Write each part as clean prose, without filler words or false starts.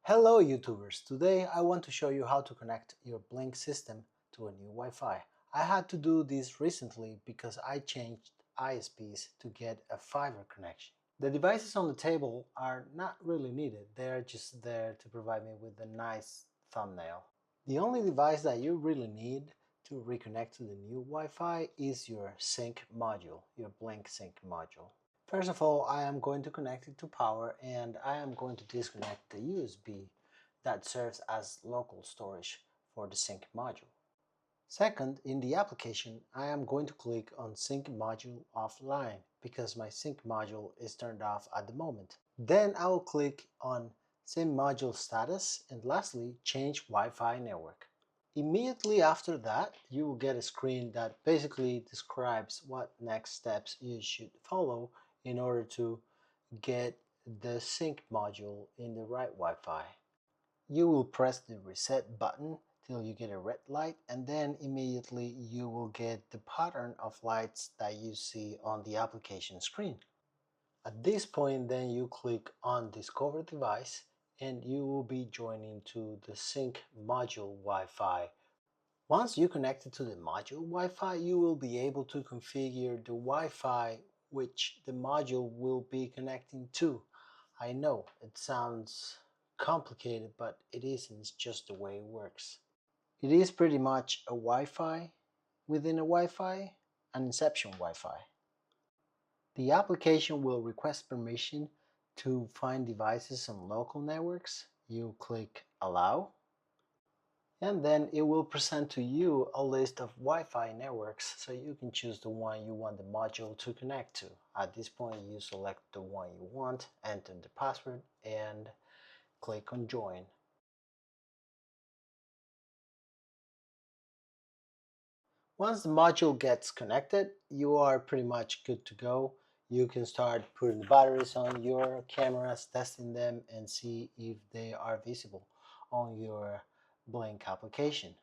Hello YouTubers! Today I want to show you how to connect your Blink system to a new Wi-Fi. I had to do this recently because I changed ISPs to get a fiber connection. The devices on the table are not really needed, they're just there to provide me with a nice thumbnail. The only device that you really need to reconnect to the new Wi-Fi is your sync module, your Blink sync module. First of all, I am going to connect it to power and I am going to disconnect the USB that serves as local storage for the sync module. Second, in the application, I am going to click on sync module offline because my sync module is turned off at the moment. Then I will click on sync module status and lastly, change Wi-Fi network. Immediately after that, you will get a screen that basically describes what next steps you should follow in order to get the sync module in the right Wi-Fi. You will press the reset button till you get a red light, and then immediately you will get the pattern of lights that you see on the application screen. At this point, then you click on Discover Device and you will be joining to the sync module Wi-Fi. Once you connect it to the module Wi-Fi, you will be able to configure the Wi-Fi which the module will be connecting to. I know it sounds complicated, but it isn't. It's just the way it works. It is pretty much a Wi-Fi within a Wi-Fi, an Inception Wi-Fi. The application will request permission to find devices on local networks. You click Allow, and then it will present to you a list of Wi-Fi networks, so you can choose the one you want the module to connect to. At this point, you select the one you want, enter the password, and click on Join. Once the module gets connected, you are pretty much good to go. You can start putting the batteries on your cameras, testing them, and see if they are visible on your Blink application.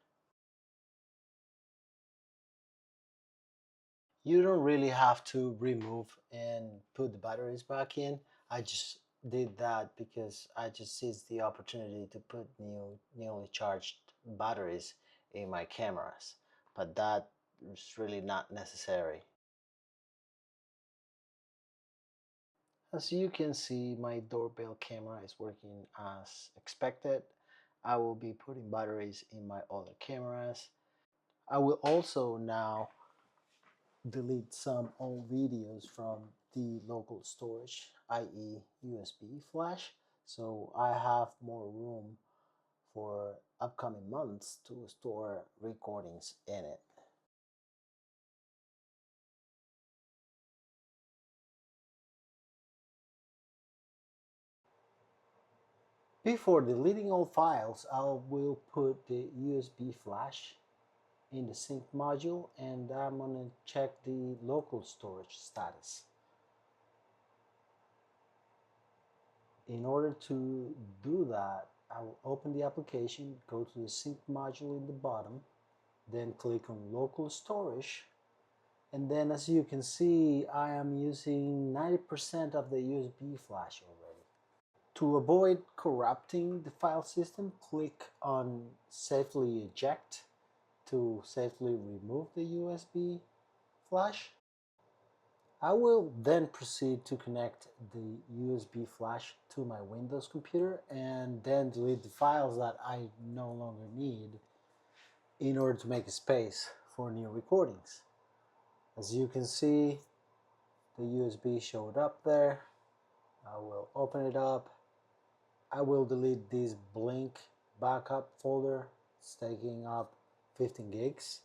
You don't really have to remove and put the batteries back in. I just did that because I just seized the opportunity to put newly charged batteries in my cameras, but that is really not necessary. As you can see, my doorbell camera is working as expected. I will be putting batteries in my other cameras. I will also now delete some old videos from the local storage, i.e. USB flash, so I have more room for upcoming months to store recordings in it. Before deleting all files, I will put the USB flash in the sync module and I'm going to check the local storage status. In order to do that, I will open the application, go to the sync module in the bottom, then click on local storage, and then as you can see, I am using 90% of the USB flash already. To avoid corrupting the file system, click on safely eject to safely remove the USB flash. I will then proceed to connect the USB flash to my Windows computer and then delete the files that I no longer need in order to make a space for new recordings. As you can see, the USB showed up there. I will open it up. I will delete this Blink backup folder. It's taking up 15 gigs.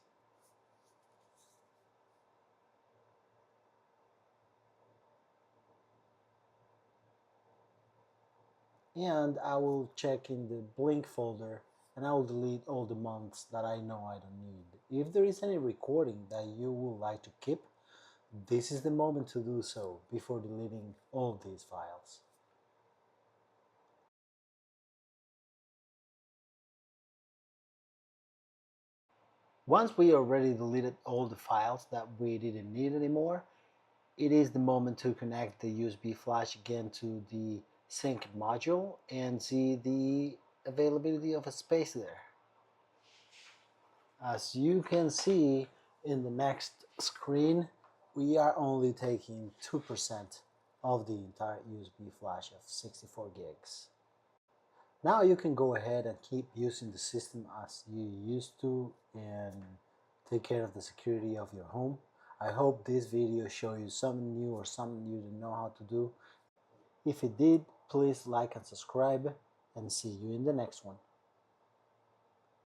And I will check in the Blink folder and I will delete all the months that I know I don't need. If there is any recording that you would like to keep, this is the moment to do so before deleting all these files. Once we already deleted all the files that we didn't need anymore, it is the moment to connect the USB flash again to the sync module and see the availability of a space there. As you can see in the next screen, we are only taking 2% of the entire USB flash of 64 gigs. Now you can go ahead and keep using the system as you used to and take care of the security of your home. I hope this video showed you something new or something you didn't know how to do. If it did, please like and subscribe, and see you in the next one.